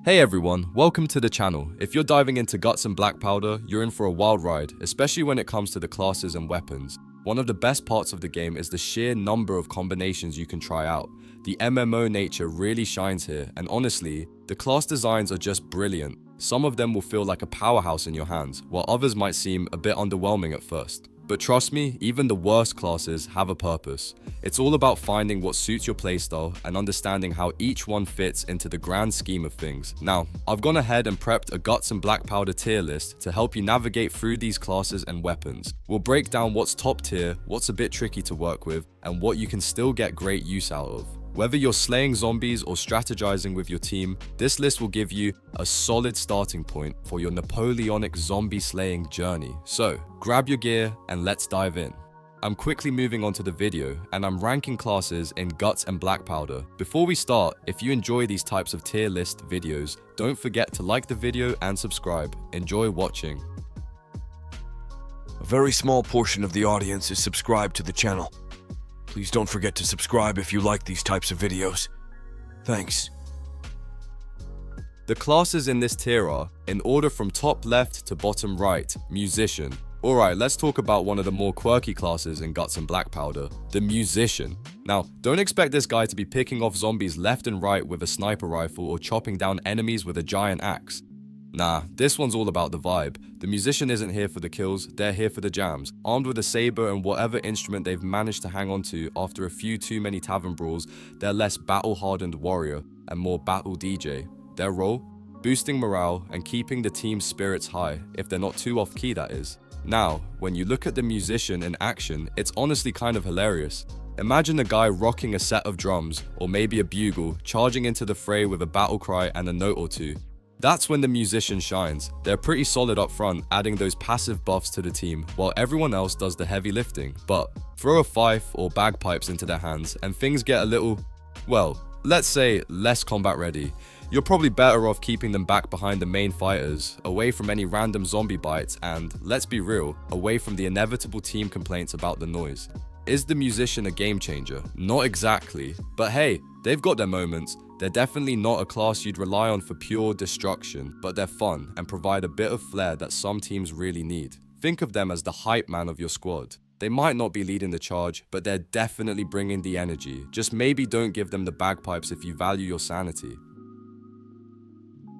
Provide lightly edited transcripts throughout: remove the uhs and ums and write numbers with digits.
Hey everyone, welcome to the channel. If you're diving into Guts and Blackpowder, you're in for a wild ride, especially when it comes to the classes and weapons. One of the best parts of the game is the sheer number of combinations you can try out. The MMO nature really shines here, and honestly, the class designs are just brilliant. Some of them will feel like a powerhouse in your hands, while others might seem a bit underwhelming at first. But trust me, even the worst classes have a purpose. It's all about finding what suits your playstyle and understanding how each one fits into the grand scheme of things. Now, I've gone ahead and prepped a Guts and Blackpowder tier list to help you navigate through these classes and weapons. We'll break down what's top tier, what's a bit tricky to work with, and what you can still get great use out of. Whether you're slaying zombies or strategizing with your team, this list will give you a solid starting point for your Napoleonic zombie slaying journey. So, grab your gear and let's dive in. I'm quickly moving on to the video, and I'm ranking classes in Guts and Blackpowder. Before we start, if you enjoy these types of tier list videos, don't forget to like the video and subscribe. Enjoy watching. A very small portion of the audience is subscribed to the channel. Please don't forget to subscribe if you like these types of videos. Thanks. The classes in this tier are, in order from top left to bottom right, Musician. Alright, let's talk about one of the more quirky classes in Guts and Blackpowder, the Musician. Now, don't expect this guy to be picking off zombies left and right with a sniper rifle or chopping down enemies with a giant axe. Nah, this one's all about the vibe. The Musician isn't here for the kills, they're here for the jams. Armed with a saber and whatever instrument they've managed to hang on to after a few too many tavern brawls, they're less battle-hardened warrior and more battle DJ. Their role? Boosting morale and keeping the team's spirits high, if they're not too off-key that is. Now, when you look at the Musician in action, it's honestly kind of hilarious. Imagine a guy rocking a set of drums, or maybe a bugle, charging into the fray with a battle cry and a note or two. That's when the Musician shines. They're pretty solid up front, adding those passive buffs to the team, while everyone else does the heavy lifting. But throw a fife or bagpipes into their hands, and things get a little, well, let's say less combat ready. You're probably better off keeping them back behind the main fighters, away from any random zombie bites, and, let's be real, away from the inevitable team complaints about the noise. Is the Musician a game changer? Not exactly, but hey, they've got their moments. They're definitely not a class you'd rely on for pure destruction, but they're fun and provide a bit of flair that some teams really need. Think of them as the hype man of your squad. They might not be leading the charge, but they're definitely bringing the energy. Just maybe don't give them the bagpipes if you value your sanity.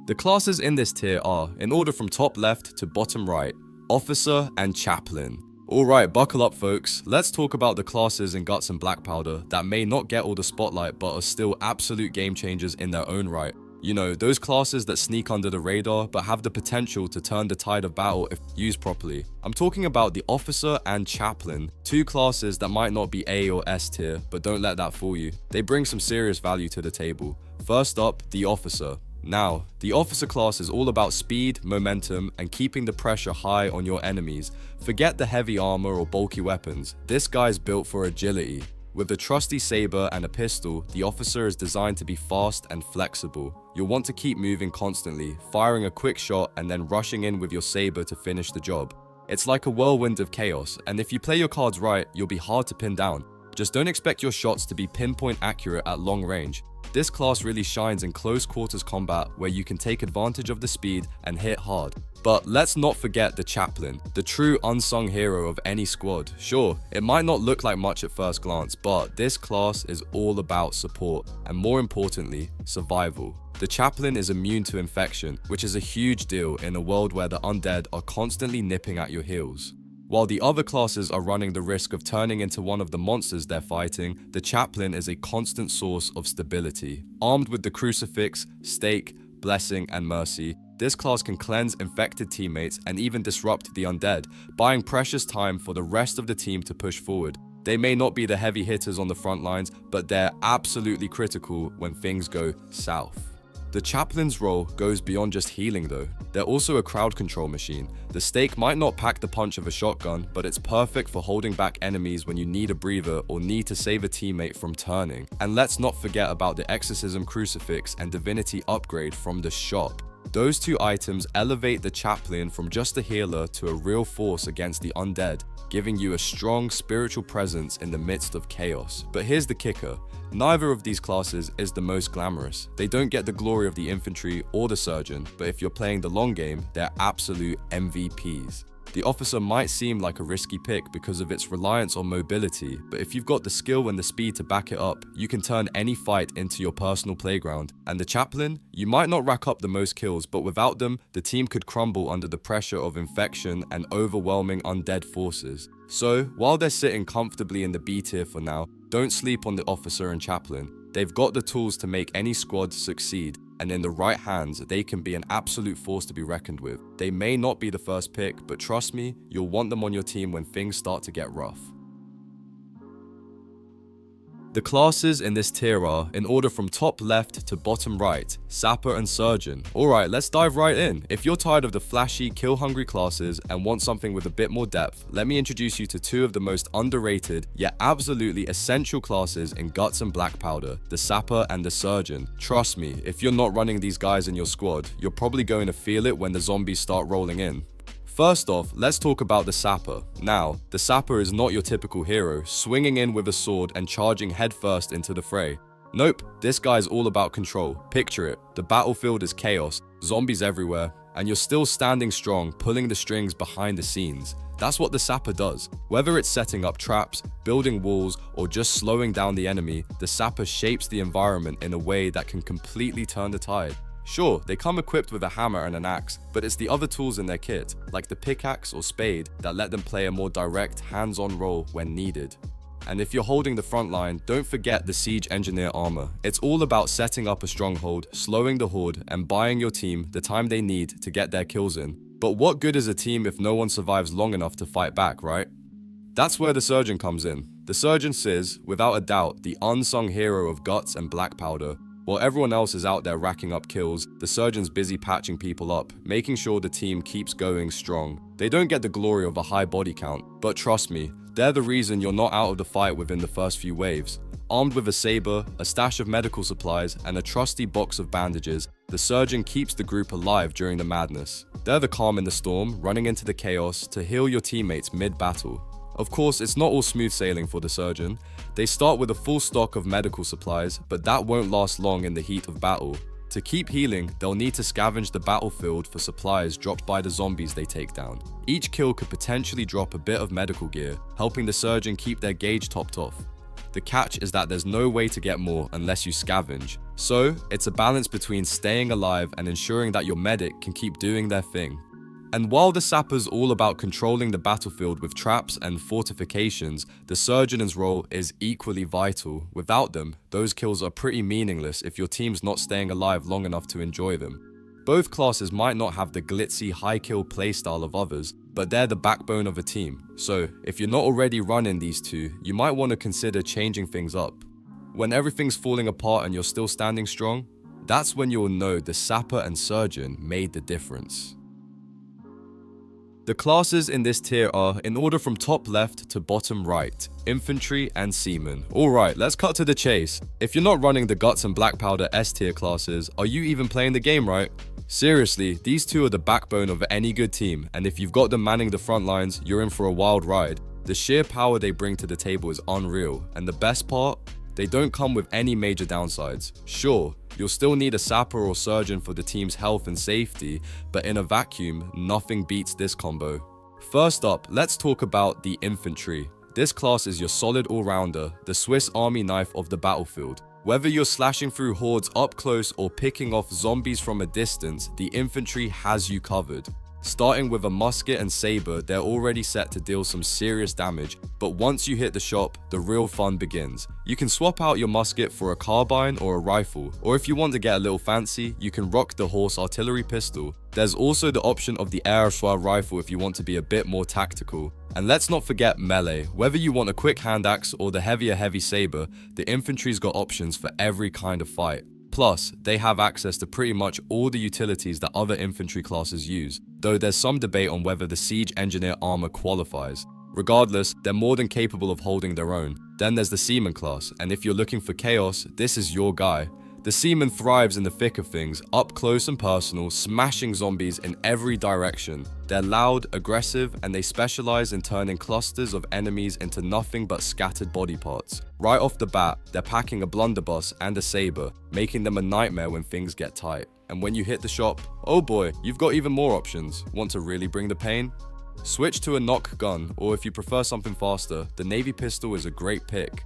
The classes in this tier are, in order from top left to bottom right, Officer and Chaplain. Alright, buckle up folks, let's talk about the classes in Guts and Blackpowder that may not get all the spotlight but are still absolute game changers in their own right. You know, those classes that sneak under the radar but have the potential to turn the tide of battle if used properly. I'm talking about the Officer and Chaplain, two classes that might not be A or S tier, but don't let that fool you. They bring some serious value to the table. First up, the Officer. Now, the Officer class is all about speed, momentum, and keeping the pressure high on your enemies. Forget the heavy armor or bulky weapons. This guy's built for agility. With a trusty saber and a pistol, the Officer is designed to be fast and flexible. You'll want to keep moving constantly, firing a quick shot and then rushing in with your saber to finish the job. It's like a whirlwind of chaos, and if you play your cards right, you'll be hard to pin down. Just don't expect your shots to be pinpoint accurate at long range. This class really shines in close quarters combat where you can take advantage of the speed and hit hard. But let's not forget the Chaplain, the true unsung hero of any squad. Sure, it might not look like much at first glance, but this class is all about support, and more importantly, survival. The Chaplain is immune to infection, which is a huge deal in a world where the undead are constantly nipping at your heels. While the other classes are running the risk of turning into one of the monsters they're fighting, the Chaplain is a constant source of stability. Armed with the crucifix, stake, blessing, and mercy, this class can cleanse infected teammates and even disrupt the undead, buying precious time for the rest of the team to push forward. They may not be the heavy hitters on the front lines, but they're absolutely critical when things go south. The Chaplain's role goes beyond just healing though. They're also a crowd control machine. The stake might not pack the punch of a shotgun, but it's perfect for holding back enemies when you need a breather or need to save a teammate from turning. And let's not forget about the Exorcism Crucifix and Divinity upgrade from the shop. Those two items elevate the chaplain from just a healer to a real force against the undead, giving you a strong spiritual presence in the midst of chaos. But here's the kicker. Neither of these classes is the most glamorous. They don't get the glory of the infantry or the surgeon, but if you're playing the long game, they're absolute MVPs. The officer might seem like a risky pick because of its reliance on mobility, but if you've got the skill and the speed to back it up, you can turn any fight into your personal playground. And the chaplain, you might not rack up the most kills, but without them, the team could crumble under the pressure of infection and overwhelming undead forces. So, while they're sitting comfortably in the B tier for now, don't sleep on the officer and chaplain. They've got the tools to make any squad succeed, and in the right hands, they can be an absolute force to be reckoned with. They may not be the first pick, but trust me, you'll want them on your team when things start to get rough. The classes in this tier are, in order from top left to bottom right, Sapper and Surgeon. Alright, let's dive right in. If you're tired of the flashy, kill-hungry classes and want something with a bit more depth, let me introduce you to two of the most underrated, yet absolutely essential classes in Guts and Blackpowder, the Sapper and the Surgeon. Trust me, if you're not running these guys in your squad, you're probably going to feel it when the zombies start rolling in. First off, let's talk about the Sapper. Now, the Sapper is not your typical hero, swinging in with a sword and charging headfirst into the fray. Nope, this guy's all about control. Picture it, the battlefield is chaos, zombies everywhere, and you're still standing strong, pulling the strings behind the scenes. That's what the Sapper does. Whether it's setting up traps, building walls, or just slowing down the enemy, the Sapper shapes the environment in a way that can completely turn the tide. Sure, they come equipped with a hammer and an axe, but it's the other tools in their kit, like the pickaxe or spade, that let them play a more direct, hands-on role when needed. And if you're holding the front line, don't forget the siege engineer armor. It's all about setting up a stronghold, slowing the horde, and buying your team the time they need to get their kills in. But what good is a team if no one survives long enough to fight back, right? That's where the Surgeon comes in. The Surgeon is, without a doubt, the unsung hero of Guts and Blackpowder. While everyone else is out there racking up kills, the Surgeon's busy patching people up, making sure the team keeps going strong. They don't get the glory of a high body count, but trust me, they're the reason you're not out of the fight within the first few waves. Armed with a saber, a stash of medical supplies, and a trusty box of bandages, the Surgeon keeps the group alive during the madness. They're the calm in the storm, running into the chaos to heal your teammates mid-battle. Of course, it's not all smooth sailing for the Surgeon. They start with a full stock of medical supplies, but that won't last long in the heat of battle. To keep healing, they'll need to scavenge the battlefield for supplies dropped by the zombies they take down. Each kill could potentially drop a bit of medical gear, helping the Surgeon keep their gauge topped off. The catch is that there's no way to get more unless you scavenge. So, it's a balance between staying alive and ensuring that your medic can keep doing their thing. And while the Sapper's all about controlling the battlefield with traps and fortifications, the Surgeon's role is equally vital. Without them, those kills are pretty meaningless if your team's not staying alive long enough to enjoy them. Both classes might not have the glitzy high kill playstyle of others, but they're the backbone of a team. So, if you're not already running these two, you might want to consider changing things up. When everything's falling apart and you're still standing strong, that's when you'll know the Sapper and Surgeon made the difference. The classes in this tier are, in order from top left to bottom right, Infantry and Seaman. Alright, let's cut to the chase. If you're not running the Guts and Blackpowder S tier classes, are you even playing the game right? Seriously, these two are the backbone of any good team, and if you've got them manning the front lines, you're in for a wild ride. The sheer power they bring to the table is unreal, and the best part? They don't come with any major downsides. Sure, you'll still need a Sapper or Surgeon for the team's health and safety, but in a vacuum, nothing beats this combo. First up, let's talk about the Infantry. This class is your solid all-rounder, the Swiss Army knife of the battlefield. Whether you're slashing through hordes up close or picking off zombies from a distance, the Infantry has you covered. Starting with a musket and saber, they're already set to deal some serious damage, but once you hit the shop, the real fun begins. You can swap out your musket for a carbine or a rifle, or if you want to get a little fancy, you can rock the horse artillery pistol. There's also the option of the air assault rifle if you want to be a bit more tactical. And let's not forget melee. Whether you want a quick hand axe or the heavy saber, the Infantry's got options for every kind of fight. Plus, they have access to pretty much all the utilities that other infantry classes use, though there's some debate on whether the siege engineer armor qualifies. Regardless, they're more than capable of holding their own. Then there's the seaman class, and if you're looking for chaos, this is your guy. The seaman thrives in the thick of things, up close and personal, smashing zombies in every direction. They're loud, aggressive, and they specialize in turning clusters of enemies into nothing but scattered body parts. Right off the bat, they're packing a blunderbuss and a saber, making them a nightmare when things get tight. And when you hit the shop, oh boy, you've got even more options. Want to really bring the pain? Switch to a knock gun, or if you prefer something faster, the navy pistol is a great pick.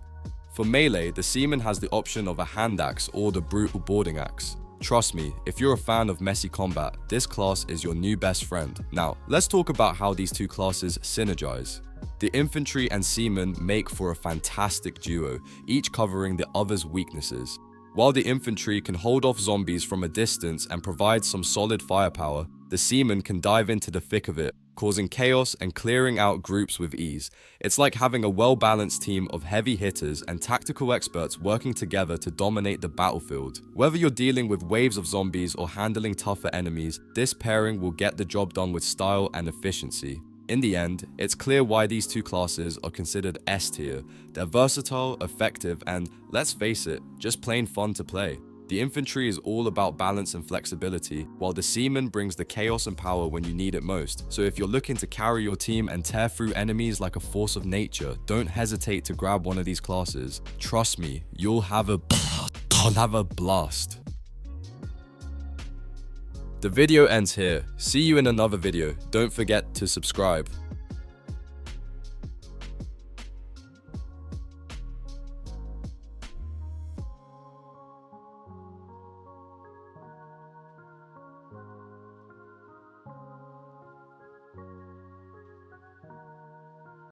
For melee, the seaman has the option of a hand axe or the brutal boarding axe. Trust me, if you're a fan of messy combat, this class is your new best friend. Now, let's talk about how these two classes synergize. The infantry and seaman make for a fantastic duo, each covering the other's weaknesses. While the infantry can hold off zombies from a distance and provide some solid firepower, the seaman can dive into the thick of it, causing chaos and clearing out groups with ease. It's like having a well-balanced team of heavy hitters and tactical experts working together to dominate the battlefield. Whether you're dealing with waves of zombies or handling tougher enemies, this pairing will get the job done with style and efficiency. In the end, it's clear why these two classes are considered S tier. They're versatile, effective, and, let's face it, just plain fun to play. The infantry is all about balance and flexibility, while the seaman brings the chaos and power when you need it most. So if you're looking to carry your team and tear through enemies like a force of nature, don't hesitate to grab one of these classes. Trust me, you'll have a blast. The video ends here. See you in another video. Don't forget to subscribe.